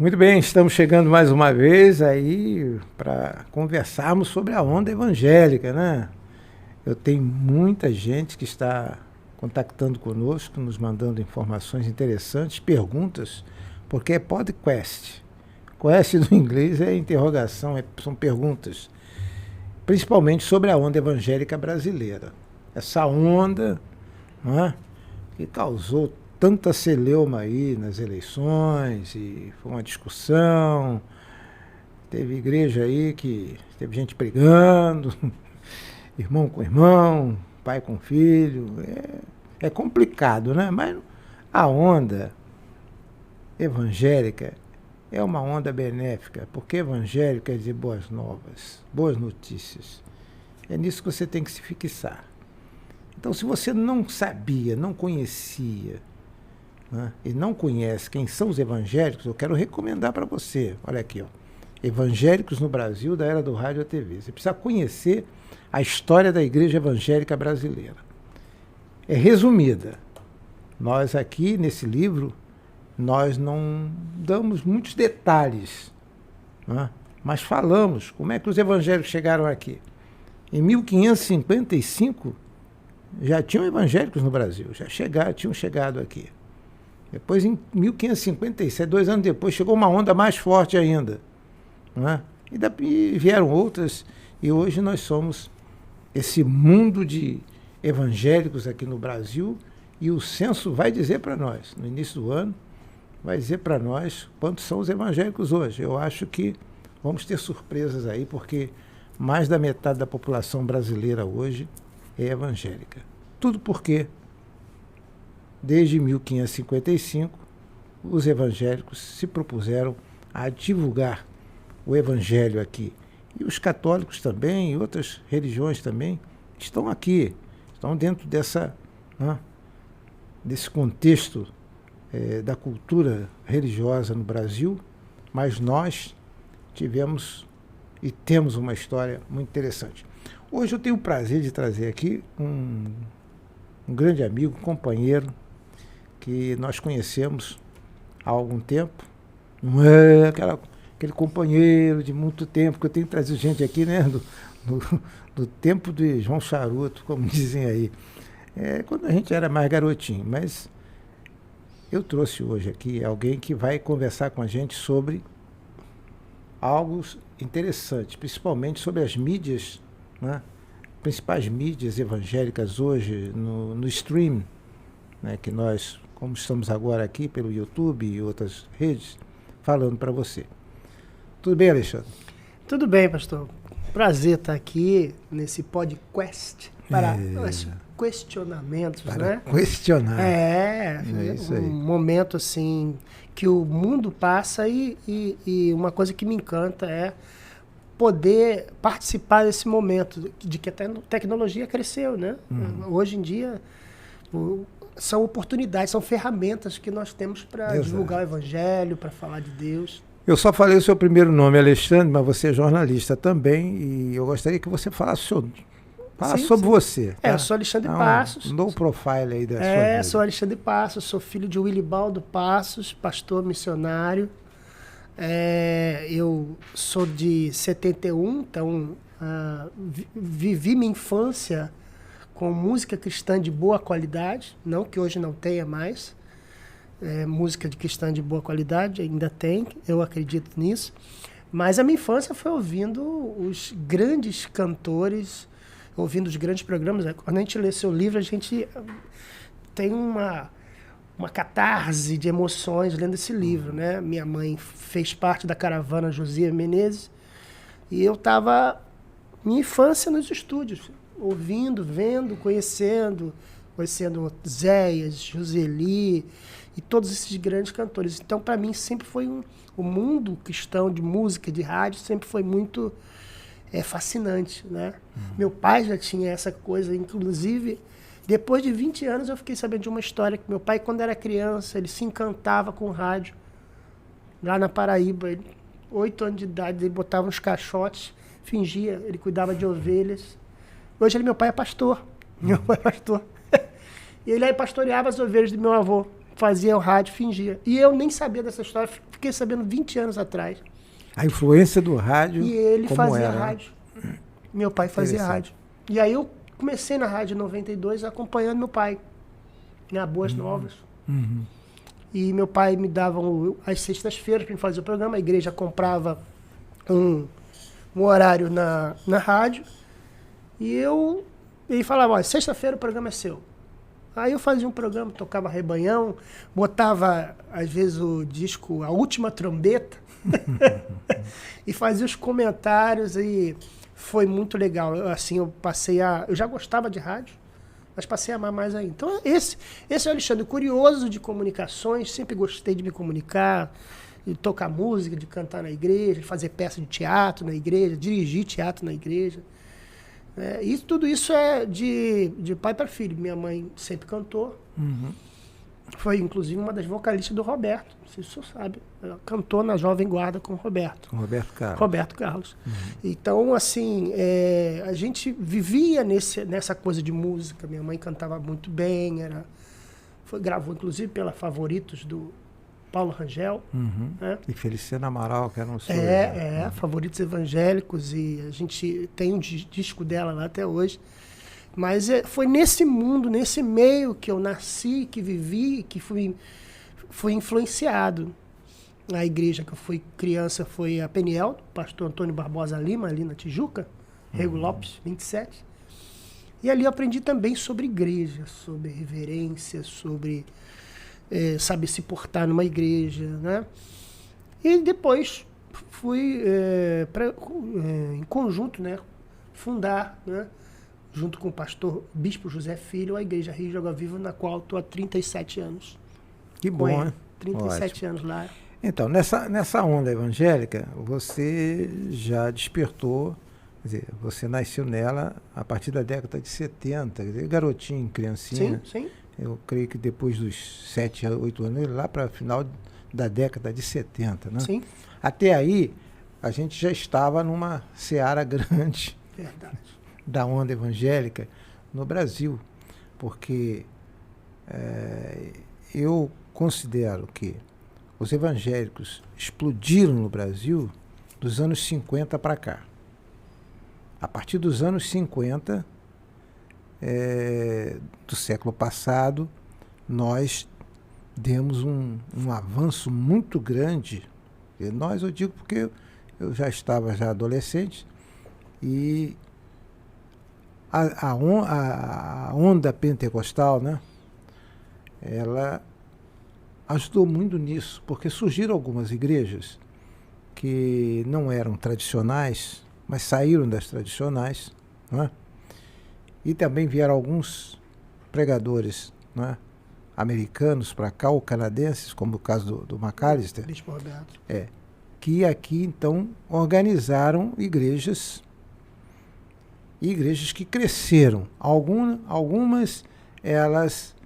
Muito bem, estamos chegando mais uma vez aí para conversarmos sobre a onda evangélica, né? Eu tenho muita gente que está contactando conosco, nos mandando informações interessantes, perguntas, porque é podcast. Quest do inglês é interrogação, são perguntas, principalmente sobre a onda evangélica brasileira. Essa onda, não é, que causou tanta celeuma aí nas eleições, e foi uma discussão, teve igreja aí que teve gente brigando, irmão com irmão, pai com filho, é complicado, né? Mas a onda evangélica é uma onda benéfica, porque evangelho quer dizer boas novas, boas notícias. É nisso que você tem que se fixar. Então, se você não sabia, não conhecia, né, e não conhece quem são os evangélicos, eu quero recomendar para você. Olha aqui, ó, Evangélicos no Brasil, da Era do Rádio e TV. Você precisa conhecer a história da Igreja Evangélica Brasileira. É resumida. Nós aqui, nesse livro, nós não damos muitos detalhes, né, mas falamos como é que os evangélicos chegaram aqui. Em 1555, já tinham evangélicos no Brasil, tinham chegado aqui. Depois, em 1557, 2 anos depois, chegou uma onda mais forte ainda, né? E vieram outras, e hoje nós somos esse mundo de evangélicos aqui no Brasil, e o censo vai dizer para nós, no início do ano, vai dizer para nós quantos são os evangélicos hoje. Eu acho que vamos ter surpresas aí, porque mais da metade da população brasileira hoje é evangélica. Tudo porque, desde 1555, os evangélicos se propuseram a divulgar o evangelho aqui. E os católicos também, e outras religiões também, estão aqui, estão dentro desse contexto da cultura religiosa no Brasil, mas nós tivemos e temos uma história muito interessante. Hoje eu tenho o prazer de trazer aqui um grande amigo, companheiro, que nós conhecemos há algum tempo. Não é aquele companheiro de muito tempo, que eu tenho trazido gente aqui, né, do tempo de João Charuto, como dizem aí. Quando a gente era mais garotinho, mas eu trouxe hoje aqui alguém que vai conversar com a gente sobre algo interessante, principalmente sobre as mídias, né? Principais mídias evangélicas hoje no stream, né? Que nós, como estamos agora aqui pelo YouTube e outras redes, falando para você. Tudo bem, Alexandre? Tudo bem, pastor. Prazer estar aqui nesse podcast para os questionamentos, né? Questionar. Isso aí. Momento assim que o mundo passa e uma coisa que me encanta é poder participar desse momento de que a tecnologia cresceu, né? Hoje em dia são oportunidades, são ferramentas que nós temos para divulgar o evangelho, para falar de Deus. Eu só falei o seu primeiro nome, Alexandre, mas você é jornalista também, e eu gostaria que você falasse sobre você. Tá? Eu sou Alexandre Passos. Low profile aí da sua vida. Sou Alexandre Passos, sou filho de Wilibaldo Passos, pastor missionário. Eu sou de 71, então vivi minha infância com música cristã de boa qualidade, não que hoje não tenha mais. Música de cristã de boa qualidade, ainda tem, eu acredito nisso. Mas a minha infância foi ouvindo os grandes cantores, ouvindo os grandes programas. Quando a gente lê seu livro, a gente tem uma catarse de emoções lendo esse livro, né? Minha mãe fez parte da caravana Josias Menezes e eu estava, minha infância nos estúdios, ouvindo, vendo, conhecendo Zéias, Joseli e todos esses grandes cantores. Então, para mim, sempre foi o mundo cristão de música, de rádio, sempre foi muito fascinante, né? Meu pai já tinha essa coisa, inclusive, depois de 20 anos eu fiquei sabendo de uma história que meu pai, quando era criança, ele se encantava com o rádio, lá na Paraíba. 8 anos de idade, ele botava uns caixotes, fingia, ele cuidava de ovelhas. Hoje meu pai é pastor. Meu pai é pastor. E ele aí pastoreava as ovelhas do meu avô. Fazia o rádio, fingia. E eu nem sabia dessa história, fiquei sabendo 20 anos atrás. A influência do rádio. E ele como fazia era, rádio. Meu pai fazia rádio. E aí eu comecei na Rádio 92 acompanhando meu pai. Na Boas Novas. Uhum. E meu pai me dava às sextas-feiras para fazer o programa. A igreja comprava um horário na rádio. E ele falava, olha, sexta-feira o programa é seu. Aí eu fazia um programa, tocava Rebanhão, botava, às vezes, o disco A Última Trombeta e fazia os comentários e foi muito legal. Eu já gostava de rádio, mas passei a amar mais ainda. Então, esse é o Alexandre, curioso de comunicações, sempre gostei de me comunicar, de tocar música, de cantar na igreja, de fazer peça de teatro na igreja, dirigir teatro na igreja. E tudo isso é de pai para filho. Minha mãe sempre cantou. Uhum. Foi, inclusive, uma das vocalistas do Roberto. Não sei se você sabe. Ela cantou na Jovem Guarda com o Roberto. Com Roberto Carlos. Roberto Carlos. Uhum. Então, assim, a gente vivia nessa coisa de música. Minha mãe cantava muito bem. Gravou, inclusive, pela Favoritos do Paulo Rangel. Uhum. Né? E Feliciano Amaral, que era um sonho. Favoritos Evangélicos, e a gente tem um disco dela lá até hoje. Mas foi nesse mundo, nesse meio que eu nasci, que vivi, que fui influenciado. A igreja que eu fui criança foi a Peniel, pastor Antônio Barbosa Lima, ali na Tijuca, Rego Lopes, 27. E ali eu aprendi também sobre igreja, sobre reverência, sobre saber se portar numa igreja, né? E depois fui em conjunto, né, fundar, né, junto com o pastor Bispo José Filho, a Igreja Rio de Água Viva, na qual estou há 37 anos. Que bom, hein? 37 Ótimo. anos lá. Então, nessa onda evangélica, você já despertou, quer dizer, você nasceu nela a partir da década de 70, quer dizer, garotinho, criancinha. Sim, sim. Eu creio que depois dos 7, 8 anos, lá para o final da década de 70, né? Sim. Até aí, a gente já estava numa seara grande. Verdade. Da onda evangélica no Brasil, porque eu considero que os evangélicos explodiram no Brasil dos anos 50 para cá. A partir dos anos 50 do século passado, nós demos um avanço muito grande. E nós, eu digo porque eu já estava adolescente, e a onda pentecostal, né, ela ajudou muito nisso, porque surgiram algumas igrejas que não eram tradicionais, mas saíram das tradicionais, né, e também vieram alguns pregadores, né, americanos para cá, ou canadenses, como o caso do McAllister, Bispo Roberto. que aqui então organizaram igrejas que cresceram. Algumas elas,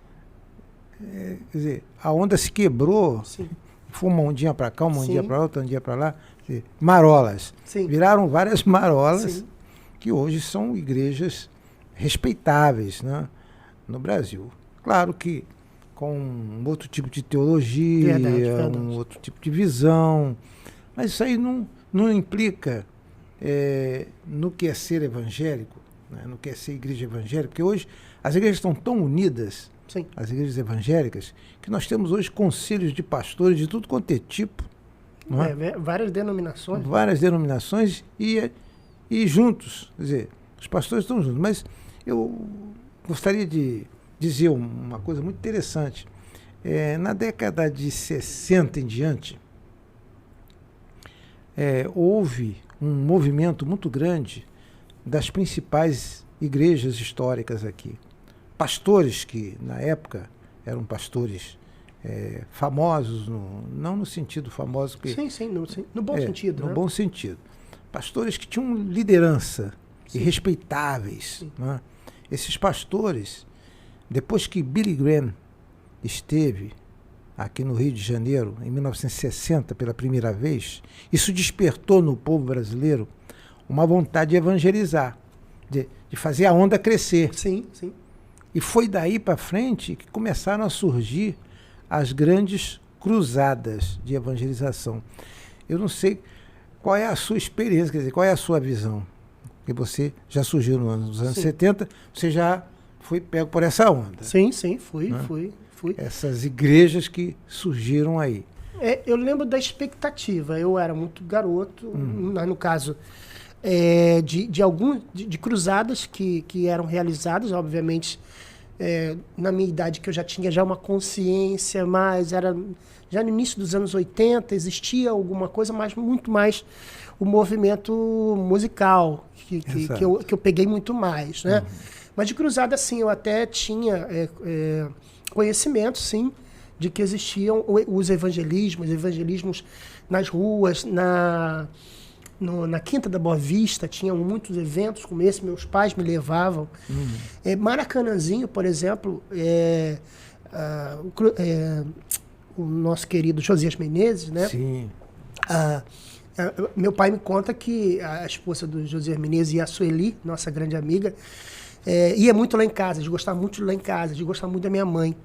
quer dizer, a onda se quebrou. Sim. Foi uma ondinha para cá, uma ondinha Sim. para lá, outra ondinha para lá. Quer dizer, marolas. Sim. Viraram várias marolas. Sim. Que hoje são igrejas respeitáveis, né, no Brasil. Claro que com um outro tipo de teologia, Verdade. um outro tipo de visão, mas isso aí não implica no que é ser evangélico, né, no que é ser igreja evangélica, porque hoje as igrejas estão tão unidas, Sim. as igrejas evangélicas, que nós temos hoje conselhos de pastores de tudo quanto é tipo, não é? Várias denominações. Várias denominações e juntos, quer dizer, os pastores estão juntos. Mas eu gostaria de dizer uma coisa muito interessante. Na década de 60 em diante, houve um movimento muito grande das principais igrejas históricas aqui. Pastores que, na época, eram pastores famosos, não no sentido famoso que... Sim, no bom sentido. No né? bom sentido. Pastores que tinham liderança Sim. e respeitáveis. Sim. Né? Esses pastores, depois que Billy Graham esteve aqui no Rio de Janeiro, em 1960, pela primeira vez, isso despertou no povo brasileiro uma vontade de evangelizar, de fazer a onda crescer. Sim. E foi daí para frente que começaram a surgir as grandes cruzadas de evangelização. Eu não sei qual é a sua experiência, quer dizer, qual é a sua visão. Porque você já surgiu nos anos 70, você já foi pego por essa onda. Sim, fui. Essas igrejas que surgiram aí. Eu lembro da expectativa. Eu era muito garoto, no caso, de cruzadas que eram realizadas, obviamente, na minha idade, que eu já tinha uma consciência, mas era já no início dos anos 80, existia alguma coisa, mas muito mais o movimento musical, que eu peguei muito mais, né? Mas de cruzada, sim, eu até tinha conhecimento, sim, de que existiam os evangelismos nas ruas, na Quinta da Boa Vista, tinham muitos eventos como esse, meus pais me levavam. Maracanãzinho, por exemplo, o nosso querido Josias Menezes, né? Sim. Meu pai me conta que a esposa do Josias Menezes e a Sueli, nossa grande amiga, ia muito lá em casa, de gostar muito de lá em casa, de gostar muito da minha mãe,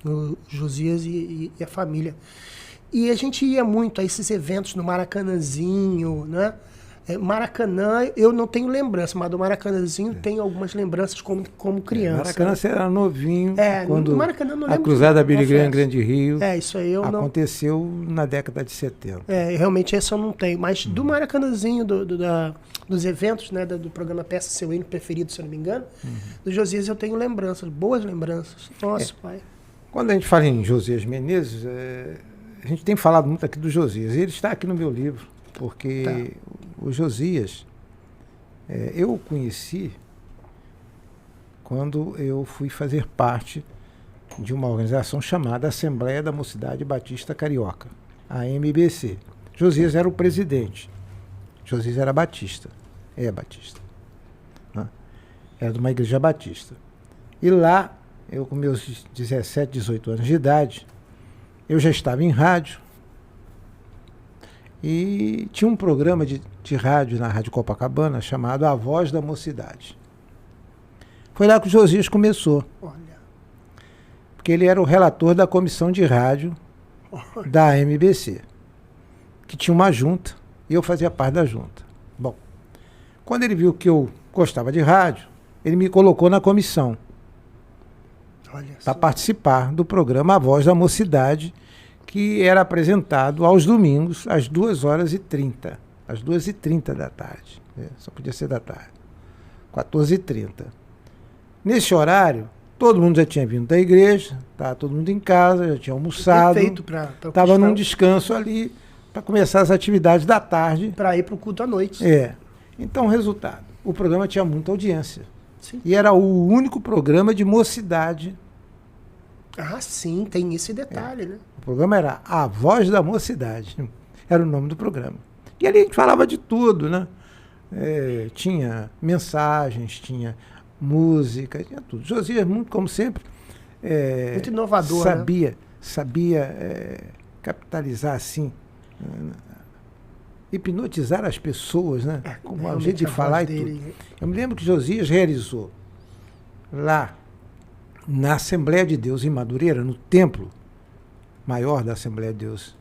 o Josias e a família. E a gente ia muito a esses eventos no Maracanãzinho, né? Maracanã, eu não tenho lembrança, mas do Maracanãzinho tenho algumas lembranças como criança. Maracanã, você era novinho, quando Maracanã, não a Cruzada Birigran Grande Rio isso aí eu aconteceu na década de 70. Realmente esse eu não tenho, mas do Maracanãzinho, dos eventos, né, do programa Peça Seu Hino Preferido, se eu não me engano, do Josias eu tenho lembranças, boas lembranças. Nossa, pai. Quando a gente fala em Josias Menezes, a gente tem falado muito aqui do Josias. Ele está aqui no meu livro, porque o Josias, eu o conheci quando eu fui fazer parte de uma organização chamada Assembleia da Mocidade Batista Carioca, a MBC. Josias era o presidente. Josias era batista. É batista. Né? Era de uma igreja batista. E lá, eu com meus 17, 18 anos de idade, eu já estava em rádio e tinha um programa de rádio na Rádio Copacabana chamado A Voz da Mocidade. Foi lá que o Josias começou. Olha. Porque ele era o relator da comissão de rádio da MBC, que tinha uma junta e eu fazia parte da junta. Bom, quando ele viu que eu gostava de rádio, ele me colocou na comissão para participar do programa A Voz da Mocidade, que era apresentado aos domingos às 2h30, às 2h30 da tarde. Só podia ser da tarde. 14h30. Nesse horário, todo mundo já tinha vindo da igreja, estava todo mundo em casa, já tinha almoçado. Estava num descanso ali para começar as atividades da tarde. Para ir para o culto à noite. Então, resultado, o programa tinha muita audiência. Sim. E era o único programa de mocidade. Sim, tem esse detalhe, né? O programa era A Voz da Mocidade. Era o nome do programa. E ali a gente falava de tudo, né? Tinha mensagens, tinha música, tinha tudo. Josias, muito como sempre, muito inovador, sabia capitalizar assim, hipnotizar as pessoas, né? Com o jeito de falar e tudo. Eu me lembro que Josias realizou lá na Assembleia de Deus em Madureira, no templo maior da Assembleia de Deus,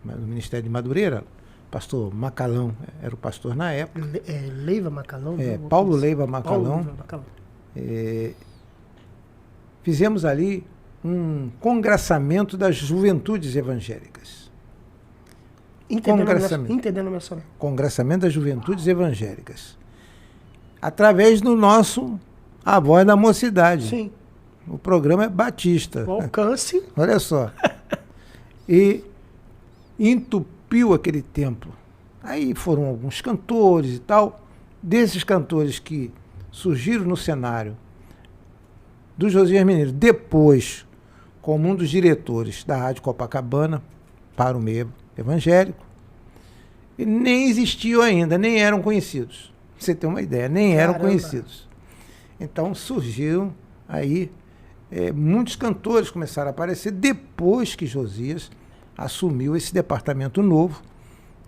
no Ministério de Madureira, pastor Macalão era o pastor na época. Leiva Macalão? Paulo Leiva Macalão. Fizemos ali um congraçamento das juventudes evangélicas. Entendendo meu sonho. Congraçamento das juventudes evangélicas. Através do nosso A Voz da Mocidade. Sim. O programa é batista. O alcance. Olha só. E entupiu aquele templo. Aí foram alguns cantores e tal. Desses cantores que surgiram no cenário do Josias Menezes, depois, como um dos diretores da Rádio Copacabana, para o meio evangélico, e nem existiam ainda, nem eram conhecidos. Pra você ter uma ideia, nem eram conhecidos. Então surgiram aí, muitos cantores começaram a aparecer depois que Josias assumiu esse departamento novo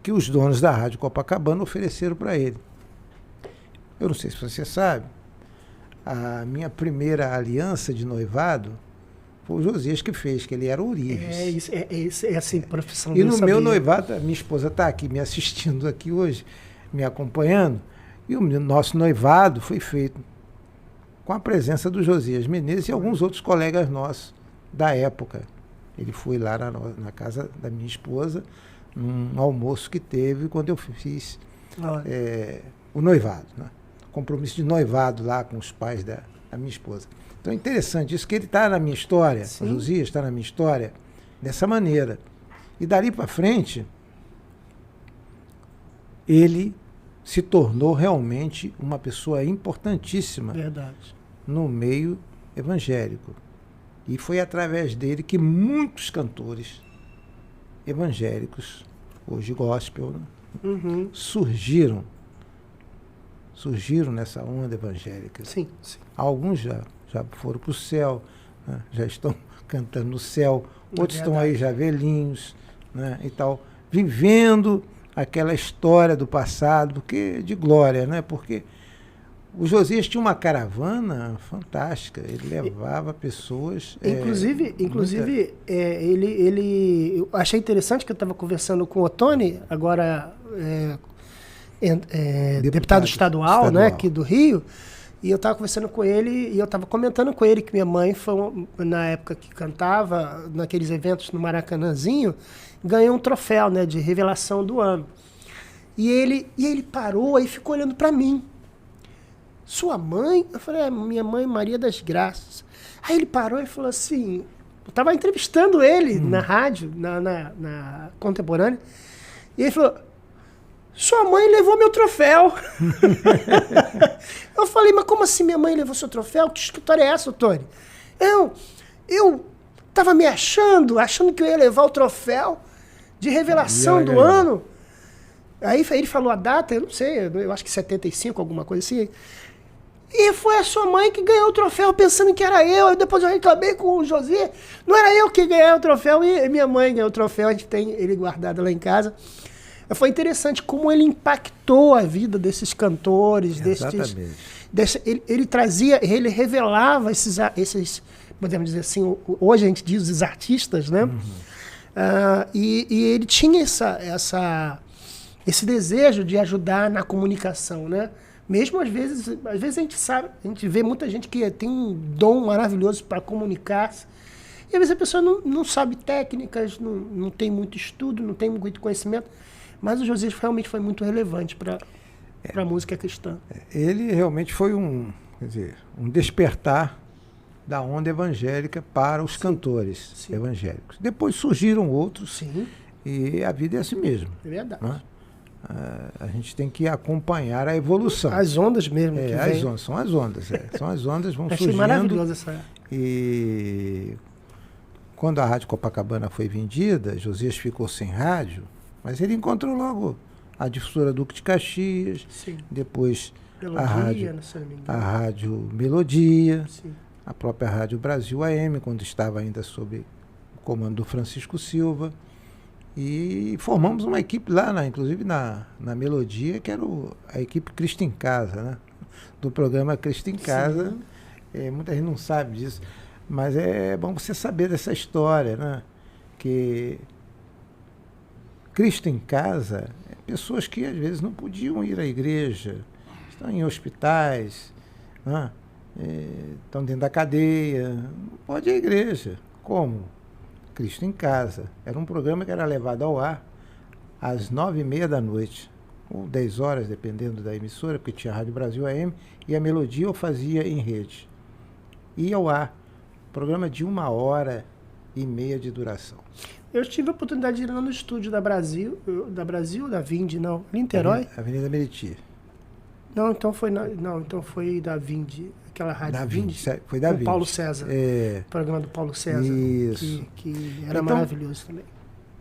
que os donos da Rádio Copacabana ofereceram para ele. Eu não sei se você sabe, a minha primeira aliança de noivado foi o Josias que fez, que ele era ourives. É assim, profissão. E no meu noivado, a minha esposa está aqui me assistindo aqui hoje, me acompanhando, e o nosso noivado foi feito com a presença do Josias Menezes e alguns outros colegas nossos da época. Ele foi lá na casa da minha esposa, num almoço que teve quando eu fiz o noivado, né? Compromisso de noivado lá com os pais da minha esposa. Então é interessante isso, que ele está na minha história, sim. O Josias está na minha história dessa maneira. E dali para frente, ele se tornou realmente uma pessoa importantíssima. Verdade. No meio evangélico. E foi através dele que muitos cantores evangélicos, hoje gospel, né? Uhum. surgiram nessa onda evangélica. Sim, sim. Alguns já foram para o céu, né? Já estão cantando no céu, outros estão aí já velhinhos, né? E tal, vivendo aquela história do passado, porque de glória, né? Porque o Josias tinha uma caravana fantástica, ele levava pessoas... Inclusive eu achei interessante que eu estava conversando com o Otoni, agora deputado estadual, né, aqui do Rio, e eu estava conversando com ele e eu estava comentando com ele que minha mãe, foi, na época que cantava, naqueles eventos no Maracanãzinho, ganhou um troféu, né, de revelação do ano. E ele parou e ficou olhando para mim. Sua mãe? Eu falei, minha mãe Maria das Graças. Aí ele parou e falou assim, eu estava entrevistando ele na rádio, na Contemporânea, e ele falou, sua mãe levou meu troféu. Eu falei, mas como assim minha mãe levou seu troféu? Que história é essa, Tony? Eu estava me achando que eu ia levar o troféu de revelação do ano. Aí ele falou a data, eu não sei, eu acho que 75, alguma coisa assim. E foi a sua mãe que ganhou o troféu pensando que era eu. Aí depois eu reclamei com o José. Não era eu que ganhei o troféu e minha mãe ganhou o troféu. A gente tem ele guardado lá em casa. Foi interessante como ele impactou a vida desses cantores. Ele trazia, ele revelava esses, podemos dizer assim, hoje a gente diz os artistas, né? Uhum. E ele tinha esse desejo de ajudar na comunicação, né? Mesmo às vezes a gente sabe, a gente vê muita gente que tem um dom maravilhoso para comunicar-se, e às vezes a pessoa não sabe técnicas, não tem muito estudo, não tem muito conhecimento, mas o Josias realmente foi muito relevante para a música cristã. Ele realmente foi um despertar da onda evangélica para os cantores evangélicos. Depois surgiram outros, e a vida é assim mesmo. É verdade. Né? A gente tem que acompanhar a evolução. As ondas mesmo. São as ondas. São as ondas, vão surgindo. Achei maravilhoso essa. E quando a Rádio Copacabana foi vendida, Josias ficou sem rádio, mas ele encontrou logo a difusora Duque de Caxias, depois Melodia, a Rádio Melodia, a própria Rádio Brasil AM, quando estava ainda sob o comando do Francisco Silva. E formamos uma equipe lá, inclusive na Melodia, que era a equipe Cristo em Casa, né? Do programa Cristo em Casa. Muita gente não sabe disso, mas é bom você saber dessa história, né? Que Cristo em Casa é pessoas que às vezes não podiam ir à igreja, estão em hospitais, né? Estão dentro da cadeia, não pode ir à igreja. Como? Cristo em Casa. Era um programa que era levado ao ar às 9h30 da noite, ou 10 horas, dependendo da emissora, porque tinha a Rádio Brasil AM, e a Melodia eu fazia em rede. Ia ao ar. Programa de 1h30 de duração. Eu tive a oportunidade de ir lá no estúdio da Brasil, da Vind, não, Niterói. Avenida Meriti. Não, então foi da Vind. Aquela rádio Vind, foi da Vind. Paulo César. O programa do Paulo César. Isso. Que era maravilhoso também.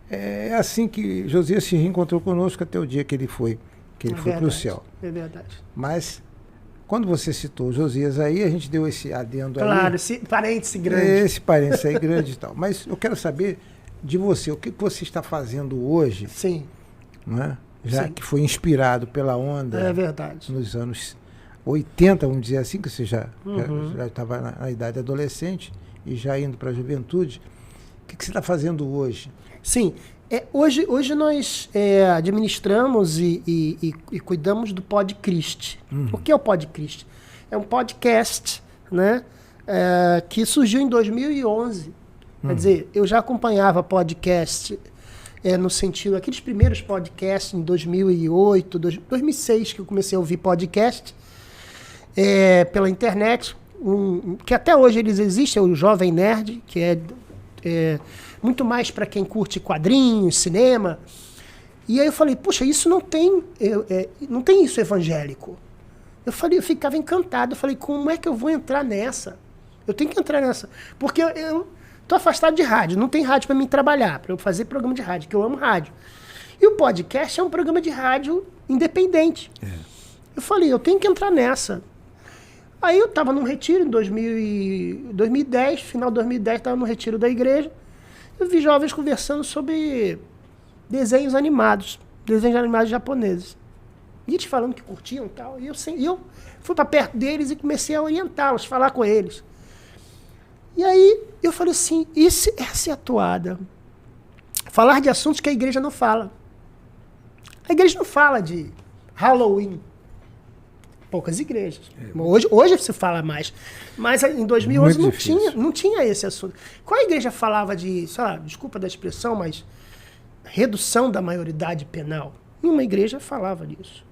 É assim que Josias se reencontrou conosco até o dia que ele foi para o céu. É verdade. Mas, quando você citou Josias aí, a gente deu esse adendo aí. Claro, esse parêntese grande. Esse parêntese aí grande e tal. Mas eu quero saber de você, o que você está fazendo hoje? Sim. Né? Já que foi inspirado pela onda. É verdade. Nos anos 80, vamos dizer assim, que você já estava na idade adolescente, e já indo para a juventude, o que você está fazendo hoje? Sim, hoje nós administramos e cuidamos do Podchrist. O que é o Podchrist? É um podcast, né, que surgiu em 2011. Quer dizer, eu já acompanhava podcast no sentido, aqueles primeiros podcasts em 2008, 2006, que eu comecei a ouvir podcast pela internet, que até hoje eles existem, o Jovem Nerd, que é muito mais para quem curte quadrinhos, cinema. E aí eu falei, puxa, isso não tem isso evangélico. Eu ficava encantado, eu falei, como é que eu vou entrar nessa? Eu tenho que entrar nessa, porque eu tô afastado de rádio, não tem rádio para mim trabalhar, para eu fazer programa de rádio, que eu amo rádio. E o podcast é um programa de rádio independente. Eu falei, eu tenho que entrar nessa. Aí eu estava num retiro em 2010, final de 2010, estava no retiro da igreja. Eu vi jovens conversando sobre desenhos animados japoneses. E eles falando que curtiam e tal. E eu fui para perto deles e comecei a orientá-los, falar com eles. E aí eu falei assim, essa é a toada. Falar de assuntos que a igreja não fala. A igreja não fala de Halloween. Poucas igrejas. Hoje se fala mais. Mas em 2011 não tinha esse assunto. Qual a igreja falava de, sei lá, desculpa da expressão, mas redução da maioridade penal? Nenhuma igreja falava disso.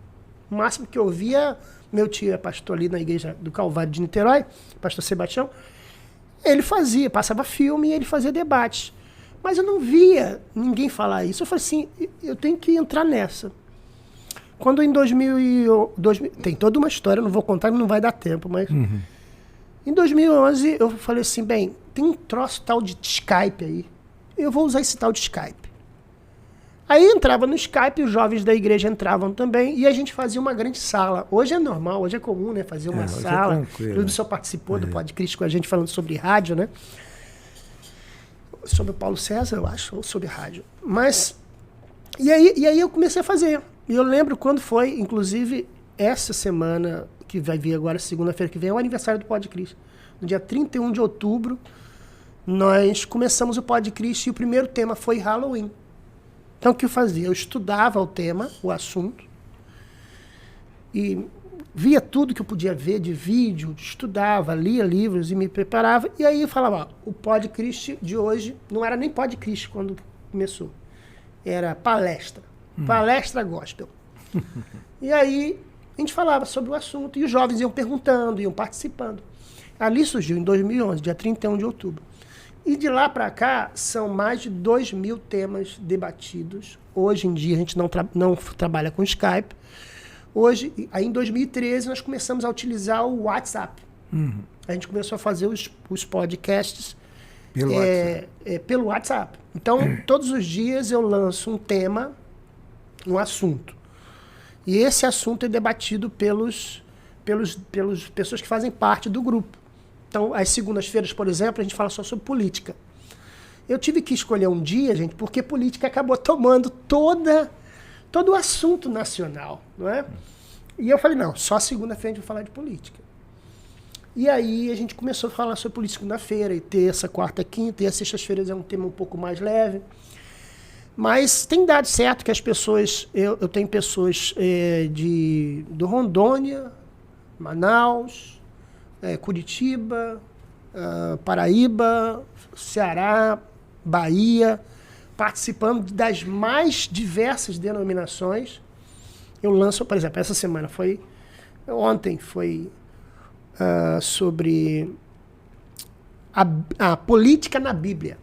O máximo que eu ouvia, meu tio é pastor ali na igreja do Calvário de Niterói, pastor Sebastião, ele passava filme e ele fazia debates. Mas eu não via ninguém falar isso. Eu falei assim, eu tenho que entrar nessa. Quando em 2000, tem toda uma história, não vou contar, não vai dar tempo, mas... Em 2011, eu falei assim, bem, tem um troço tal de Skype aí, eu vou usar esse tal de Skype. Aí entrava no Skype, os jovens da igreja entravam também, e a gente fazia uma grande sala. Hoje é normal, hoje é comum, né, fazer uma sala. O senhor participou do Podchrist com a gente falando sobre rádio, né? Sobre o Paulo César, eu acho, ou sobre rádio. Mas, e aí eu comecei a fazer. E eu lembro quando foi, inclusive, essa semana, que vai vir agora, segunda-feira que vem, é o aniversário do Podchrist. No dia 31 de outubro, nós começamos o Podchrist e o primeiro tema foi Halloween. Então, o que eu fazia? Eu estudava o tema, o assunto, e via tudo que eu podia ver de vídeo, estudava, lia livros e me preparava. E aí eu falava, ó, o Podchrist de hoje não era nem Podchrist quando começou. Era palestra. Palestra gospel. E aí a gente falava sobre o assunto e os jovens iam perguntando, iam participando. Ali surgiu em 2011, dia 31 de outubro. E de lá para cá são mais de 2.000 temas debatidos. Hoje em dia a gente não trabalha com Skype. Hoje, aí em 2013 nós começamos a utilizar o WhatsApp. A gente começou a fazer os podcasts pelo WhatsApp. Então todos os dias eu lanço um tema, um assunto. E esse assunto é debatido pelas pessoas que fazem parte do grupo. Então, às segundas-feiras, por exemplo, a gente fala só sobre política. Eu tive que escolher um dia, gente, porque política acabou tomando todo o assunto nacional, não é? E eu falei, não, só segunda-feira a gente vai falar de política. E aí a gente começou a falar sobre política segunda-feira, e terça, quarta, quinta, e as sextas-feiras é um tema um pouco mais leve. Mas tem dado certo que as pessoas... Eu tenho pessoas do Rondônia, Manaus, Curitiba, Paraíba, Ceará, Bahia, participando das mais diversas denominações. Eu lanço, por exemplo, essa semana ontem foi sobre a política na Bíblia.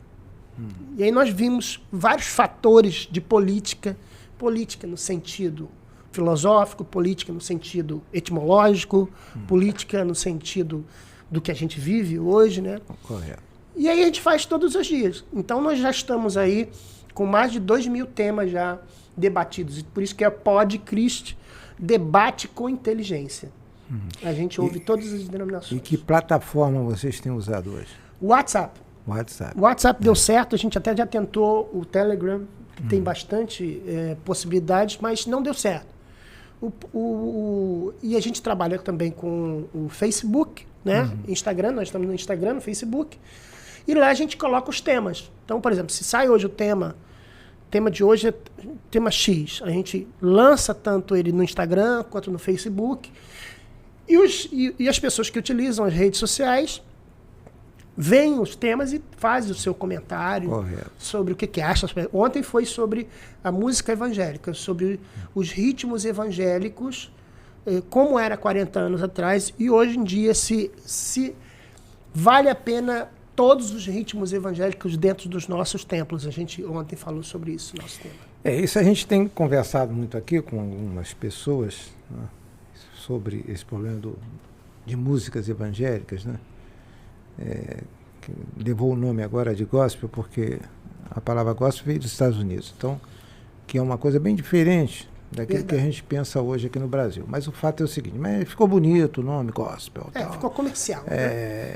E aí nós vimos vários fatores de política no sentido filosófico, política no sentido etimológico, política no sentido do que a gente vive hoje, né? Correto. E aí a gente faz todos os dias. Então nós já estamos aí com mais de 2.000 temas já debatidos. E por isso que é Podchrist, debate com inteligência. A gente ouve todas as denominações. E que plataforma vocês têm usado hoje? WhatsApp. O WhatsApp deu certo, a gente até já tentou o Telegram, que tem bastante possibilidades, mas não deu certo. E a gente trabalha também com o Facebook, né? Instagram, nós estamos no Instagram, no Facebook. E lá a gente coloca os temas. Então, por exemplo, se sai hoje o tema de hoje é tema X. A gente lança tanto ele no Instagram quanto no Facebook. E as pessoas que utilizam as redes sociais veem os temas e fazem o seu comentário sobre o que acha. Ontem foi sobre a música evangélica, sobre os ritmos evangélicos, como era 40 anos atrás, e hoje em dia se vale a pena todos os ritmos evangélicos dentro dos nossos templos. A gente ontem falou sobre isso, nosso tema. Isso a gente tem conversado muito aqui com algumas pessoas, né, sobre esse problema de músicas evangélicas, né? Que levou o nome agora de gospel, porque a palavra gospel veio dos Estados Unidos. Então, que é uma coisa bem diferente daquilo que a gente pensa hoje aqui no Brasil. Mas o fato é o seguinte, mas ficou bonito o nome, gospel. Tal. Ficou comercial.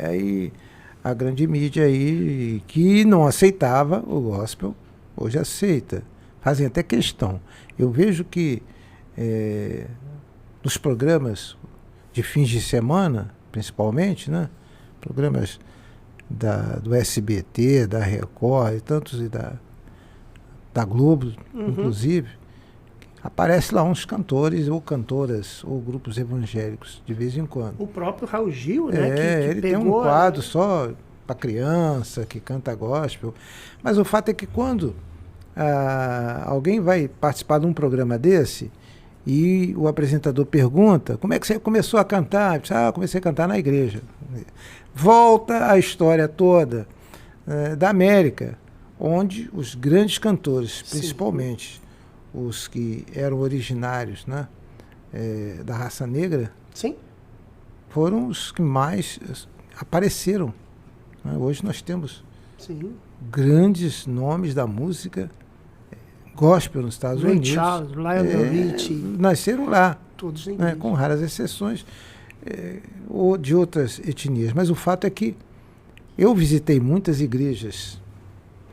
Aí a grande mídia aí, que não aceitava o gospel, hoje aceita. Fazem até questão. Eu vejo que nos programas de fins de semana, principalmente, né? Programas do SBT, da Record e tantos, e da Globo, inclusive, aparece lá uns cantores ou cantoras ou grupos evangélicos de vez em quando. O próprio Raul Gil, né? Que ele pegou, tem um quadro só para criança que canta gospel. Mas o fato é que quando alguém vai participar de um programa desse e o apresentador pergunta: como é que você começou a cantar? Comecei a cantar na igreja. Volta a história toda da América, onde os grandes cantores, principalmente os que eram originários, né, da raça negra, foram os que mais apareceram. Né? Hoje nós temos grandes nomes da música gospel nos Estados Unidos. Charles, Lionel Richie. Nasceram lá, todos em com raras exceções, ou de outras etnias. Mas o fato é que eu visitei muitas igrejas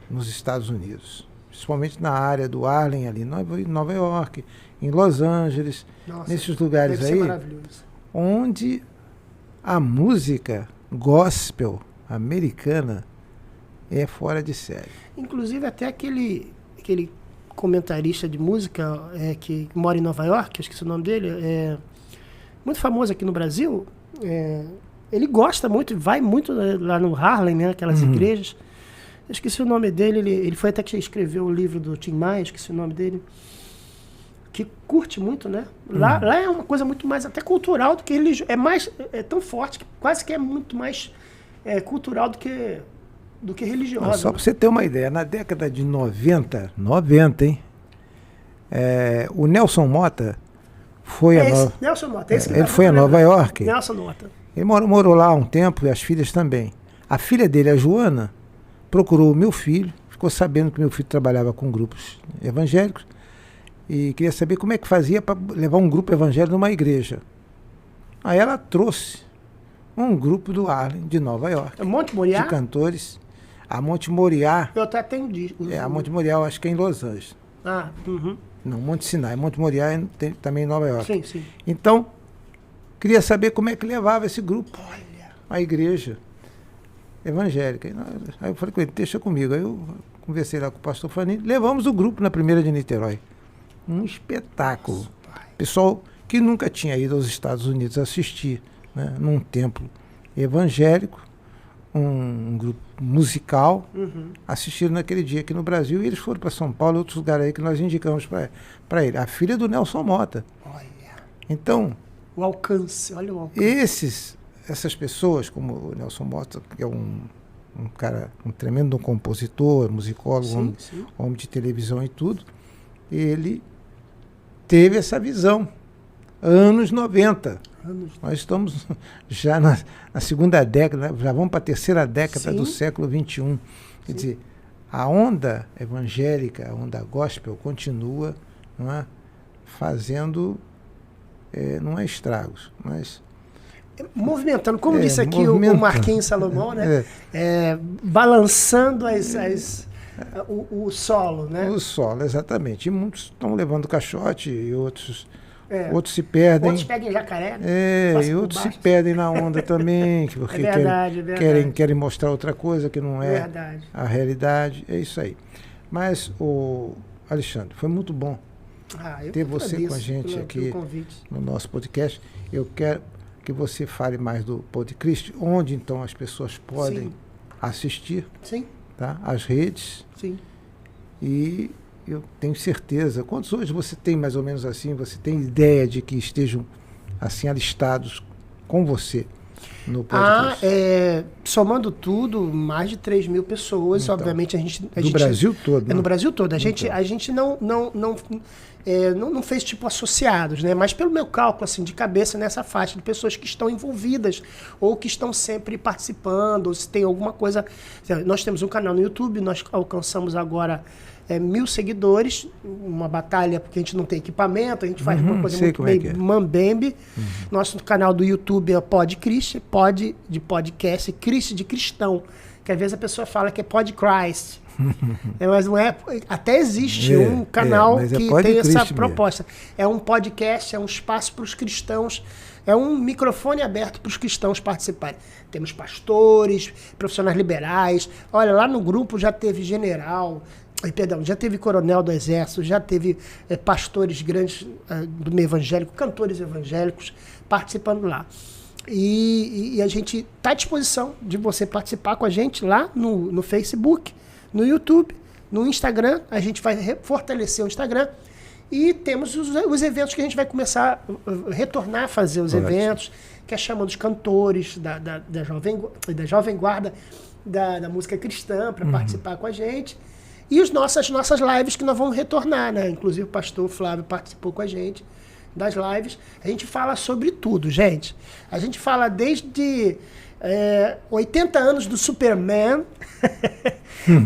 nos Estados Unidos, principalmente na área do Harlem, ali em Nova York, em Los Angeles, nesses lugares aí, onde a música gospel americana é fora de série. Inclusive até aquele comentarista de música que mora em Nova York, eu esqueci o nome dele, muito famoso aqui no Brasil, ele gosta muito, vai muito lá no Harlem, né, aquelas igrejas. Eu esqueci o nome dele, ele foi até que escreveu o livro do Tim Maia, esqueci o nome dele, que curte muito, né? Lá é uma coisa muito mais até cultural do que religioso, é tão forte que quase que é muito mais cultural do que religiosa. Só para você ter uma ideia, na década de 90, hein? O Nelson Mota foi Nelson Mota, ele foi a Nova York. Nelson Mota. Ele morou lá um tempo, e as filhas também. A filha dele, a Joana, procurou o meu filho, ficou sabendo que meu filho trabalhava com grupos evangélicos e queria saber como é que fazia para levar um grupo evangélico numa igreja. Aí ela trouxe um grupo do Harlem, de Nova York. Monte Moriá? De cantores. A Monte Moriá. Eu até tenho disco. A Monte Moriá eu acho que é em Los Angeles. Não, Monte Sinai. Monte Moriá tem também em Nova York. Sim. Então, queria saber como é que levava esse grupo à igreja evangélica. Aí eu falei com ele, deixa comigo. Aí eu conversei lá com o pastor Fanini, levamos o grupo na primeira de Niterói. Um espetáculo. Pessoal que nunca tinha ido aos Estados Unidos assistir, né, num templo evangélico, um grupo musical, assistiram naquele dia aqui no Brasil, e eles foram para São Paulo e outros lugares aí que nós indicamos para ele. A filha do Nelson Mota. Então, o alcance, olha o alcance. Essas pessoas, como o Nelson Mota, que é um cara, um tremendo compositor, musicólogo, homem de televisão e tudo, ele teve essa visão. Anos 90. Nós estamos já na segunda década, já vamos para a terceira década do século XXI. Quer dizer, a onda evangélica, a onda gospel continua, não é, fazendo, não é estragos, mas... movimentando, como disse aqui o Marquinhos Salomão, né? Balançando o solo, né? O solo, exatamente. E muitos estão levando caixote e outros Outros se perdem. Outros pegam jacaré. Né? E outros se perdem na onda também, porque querem mostrar outra coisa que não é a realidade. É isso aí. Mas, Alexandre, foi muito bom ter você com a gente aqui no nosso podcast. Eu quero que você fale mais do podcast, onde então as pessoas podem assistir. Sim. Tá? As redes. Sim. E eu tenho certeza. Quantos hoje você tem mais ou menos assim? Você tem ideia de que estejam assim alistados com você no podcast? Somando tudo, mais de 3 mil pessoas. Então, obviamente a gente Brasil todo, né? No Brasil todo. A gente não fez tipo associados, né? Mas pelo meu cálculo assim, de cabeça, nessa faixa de pessoas que estão envolvidas ou que estão sempre participando, ou se tem alguma coisa. Nós temos um canal no YouTube, nós alcançamos agora 1.000 seguidores, uma batalha porque a gente não tem equipamento, a gente faz uma coisa muito meio mambembe. Nosso canal do YouTube é PodChrist, pod de podcast, Christ de cristão, que às vezes a pessoa fala que é PodChrist. Mas não é. Até existe um canal que tem essa proposta. É um podcast, é um espaço para os cristãos, é um microfone aberto para os cristãos participarem. Temos pastores, profissionais liberais. Olha, lá no grupo já teve já teve coronel do exército, já teve pastores grandes do meio evangélico, cantores evangélicos participando lá. E a gente está à disposição de você participar com a gente lá no Facebook, no YouTube, no Instagram. A gente vai fortalecer o Instagram. E temos os eventos que a gente vai começar a retornar a fazer os eventos, que é chamando os cantores da Jovem Guarda, da música cristã, para participar com a gente. E as nossas lives que nós vamos retornar, né? Inclusive o pastor Flávio participou com a gente das lives. A gente fala sobre tudo, gente. A gente fala desde 80 anos do Superman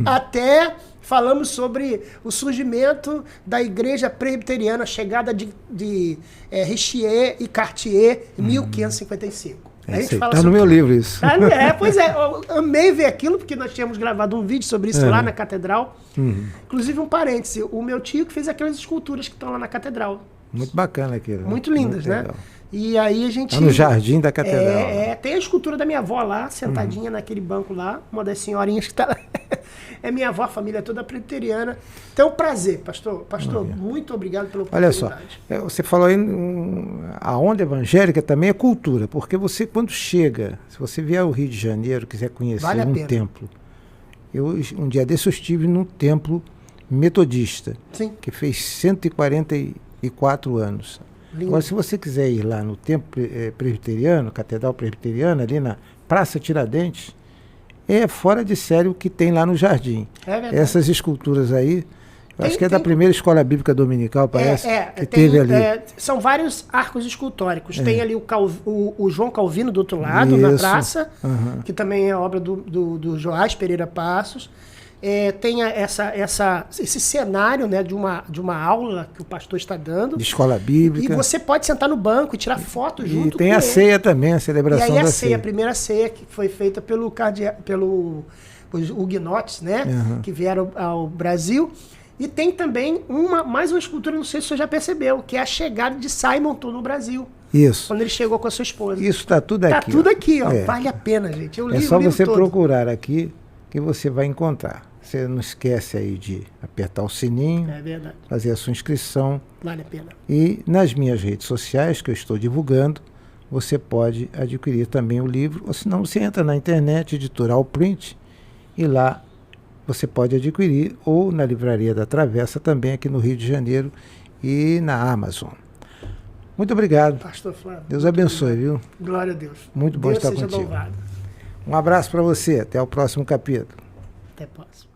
até falamos sobre o surgimento da igreja presbiteriana, a chegada de Richier e Cartier em 1555. Está no meu livro isso. Pois é, eu amei ver aquilo, porque nós tínhamos gravado um vídeo sobre isso lá na catedral. Inclusive, um parêntese, o meu tio que fez aquelas esculturas que estão lá na catedral. Muito bacana aquilo. Muito lindas, né? Legal. E aí a gente... Está no jardim da catedral. Tem a escultura da minha avó lá, sentadinha naquele banco lá, uma das senhorinhas que está lá. É minha avó, a família toda presbiteriana. Então, prazer, pastor. Pastor, muito obrigado pela oportunidade. Olha só, você falou aí, a onda evangélica também é cultura, porque você, quando chega, se você vier ao Rio de Janeiro, quiser conhecer um templo, um dia desse eu estive num templo metodista, que fez 144 anos. Lindo. Agora, se você quiser ir lá no templo presbiteriano, Catedral Presbiteriana, ali na Praça Tiradentes, é fora de sério o que tem lá no jardim. Essas esculturas aí, acho que é da primeira escola bíblica dominical, parece, que teve ali. São vários arcos escultóricos. Tem ali o João Calvino do outro lado, na praça, que também é obra do Joás Pereira Passos. Tem esse cenário, né, de uma aula que o pastor está dando. De escola bíblica. E você pode sentar no banco e tirar foto junto com ele. E tem a ceia também, a celebração da ceia. E aí a ceia, a primeira ceia que foi feita pelo huguenotes, né, que vieram ao Brasil. E tem também mais uma escultura, não sei se você já percebeu, que é a chegada de Simonton no Brasil. Isso. Quando ele chegou com a sua esposa. Isso está tudo aqui. Está tudo aqui, ó. Vale a pena, gente. Eu li só você procurar aqui que você vai encontrar. Você não esquece aí de apertar o sininho, fazer a sua inscrição. Vale a pena. E nas minhas redes sociais, que eu estou divulgando, você pode adquirir também o livro, ou senão você entra na internet, Editoral Print, e lá você pode adquirir, ou na Livraria da Travessa, também aqui no Rio de Janeiro, e na Amazon. Muito obrigado. Pastor Flávio. Deus abençoe, viu? Glória a Deus. Muito bom estar contigo. Deus seja louvado. Um abraço para você. Até o próximo capítulo. Até o próximo.